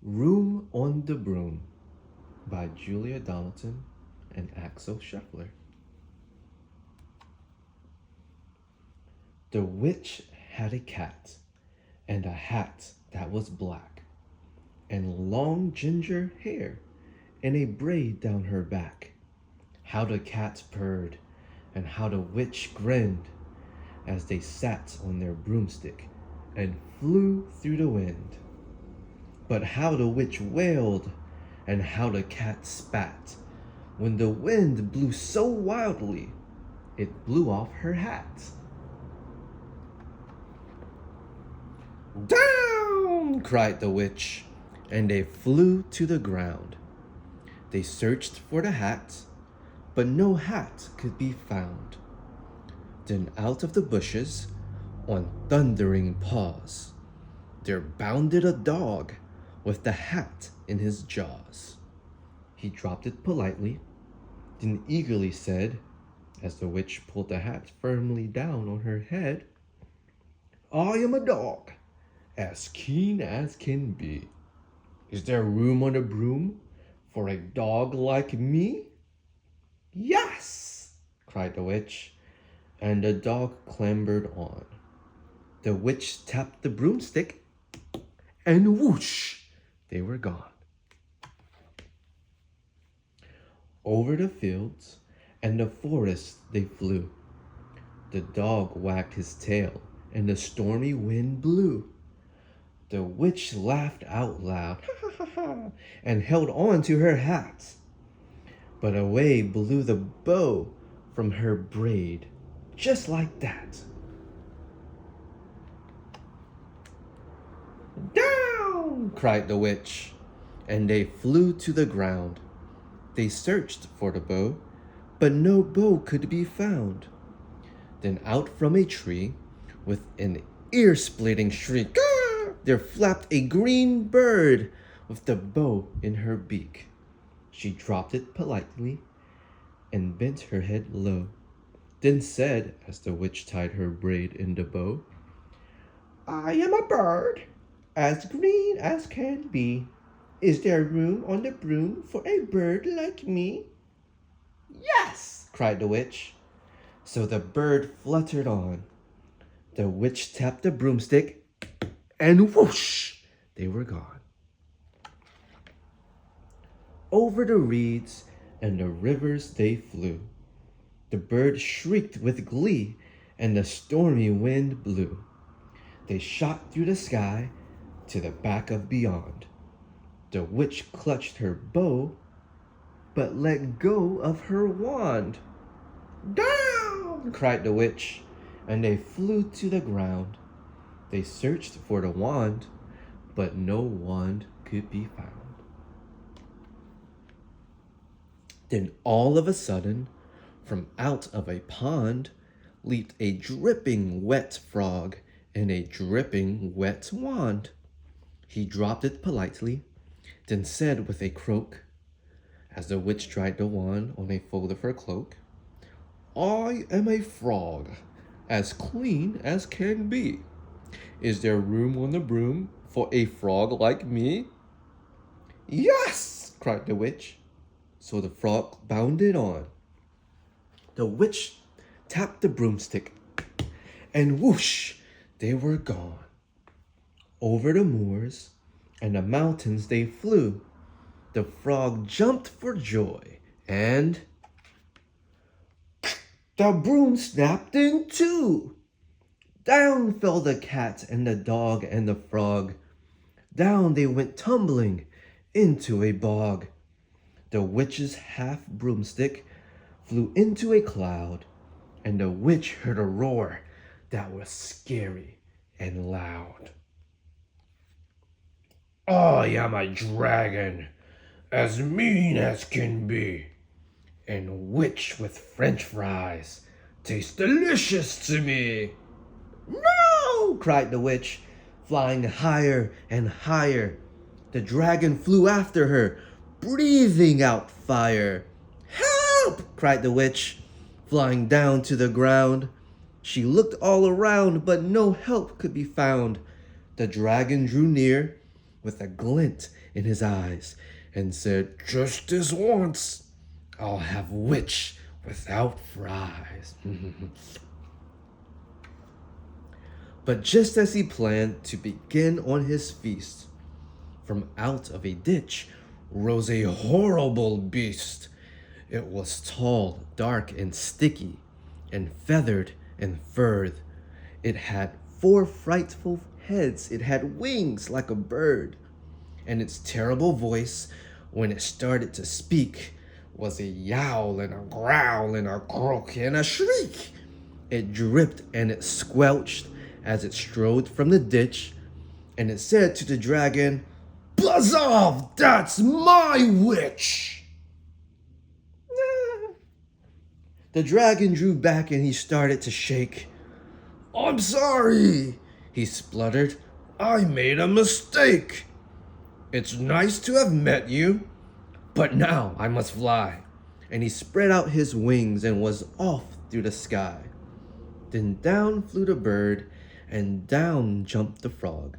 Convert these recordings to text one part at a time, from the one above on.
Room on the Broom by Donaldson and Axel Scheffler. The witch had a cat, and a hat that was black, and long ginger hair, and a braid down her back. How the cat purred, and how the witch grinned, as they sat on their broomstick and flew through the wind. But how the witch wailed, and how the cat spat, when the wind blew so wildly, it blew off her hat. "Down!" cried the witch, and they flew to the ground. They searched for the hat, but no hat could be found. Then out of the bushes, on thundering paws, there bounded a dog with the hat in his jaws. He dropped it politely, then eagerly said, as the witch pulled the hat firmly down on her head, "I am a dog, as keen as can be. Is there room on the broom for a dog like me?" "Yes!" cried the witch, and the dog clambered on. The witch tapped the broomstick, and whoosh, they were gone. Over the fields and the forest they flew. The dog wagged his tail, and the stormy wind blew. The witch laughed out loud, ha ha ha ha, and held on to her hat. But away blew the bow from her braid, just like that. "Down!" cried the witch, and they flew to the ground. They searched for the bow, but no bow could be found. Then out from a tree, with an ear-splitting shriek, there flapped a green bird with the bow in her beak. She dropped it politely and bent her head low, then said, as the witch tied her braid in the bow, "I am a bird, as green as can be. Is there room on the broom for a bird like me?" "Yes!" cried the witch. So the bird fluttered on. The witch tapped the broomstick, and whoosh, they were gone. Over the reeds and the rivers they flew. The bird shrieked with glee, and the stormy wind blew. They shot through the sky to the back of beyond. The witch clutched her bow, but let go of her wand. "Down!" cried the witch, and they flew to the ground. They searched for the wand, but no wand could be found. Then all of a sudden, from out of a pond, leaped a dripping wet frog and a dripping wet wand. He dropped it politely, then said with a croak, as the witch dried the wand on a fold of her cloak, "I am a frog, as clean as can be. Is there room on the broom for a frog like me?" "Yes!" cried the witch. So the frog bounded on. The witch tapped the broomstick, and whoosh, they were gone. Over the moors and the mountains they flew. The frog jumped for joy, and the broom snapped in two. Down fell the cat and the dog and the frog. Down they went tumbling into a bog. The witch's half broomstick flew into a cloud, and the witch heard a roar that was scary and loud. "I am a dragon, as mean as can be, and witch with French fries tastes delicious to me." "No!" cried the witch, flying higher and higher. The dragon flew after her, breathing out fire. "Help!" cried the witch, flying down to the ground. She looked all around, but no help could be found. The dragon drew near, with a glint in his eyes and said, "Just this once, I'll have witch without fries." But just as he planned to begin on his feast, from out of a ditch rose a horrible beast. It was tall, dark, and sticky, and feathered and furred. It had 4 frightful heads. It had wings like a bird. And its terrible voice, when it started to speak, was a yowl and a growl and a croak and a shriek. It dripped and it squelched as it strode from the ditch, and it said to the dragon, "Buzz off, that's my witch!" The dragon drew back and he started to shake. "I'm sorry," he spluttered. "I made a mistake. It's nice to have met you, but now I must fly." And he spread out his wings and was off through the sky. Then down flew the bird, and down jumped the frog.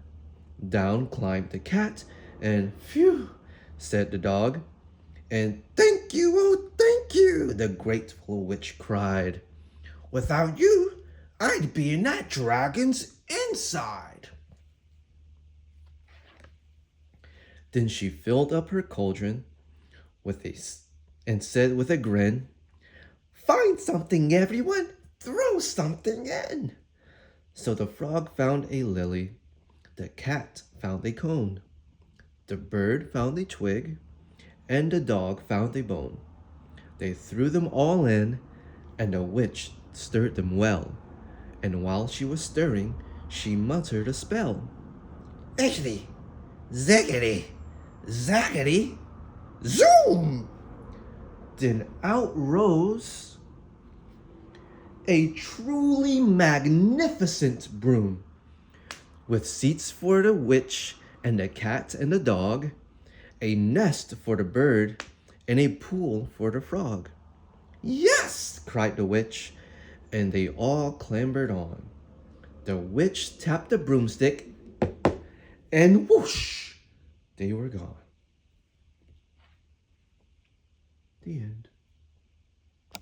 Down climbed the cat, and "Phew," said the dog. And "Thank you, oh thank you," the grateful witch cried. "Without you, I'd be in that dragon's inside." Then she filled up her cauldron and said with a grin, "Find something, everyone, throw something in." So the frog found a lily, the cat found a cone, the bird found a twig, and the dog found a bone. They threw them all in, and the witch stirred them well. And while she was stirring, she muttered a spell. "Iggity, ziggity, zaggity, zoom!" Then out rose a truly magnificent broom, with seats for the witch and the cat and the dog, a nest for the bird, and a pool for the frog. "Yes!" cried the witch, and they all clambered on. The witch tapped the broomstick, and whoosh, they were gone. The end.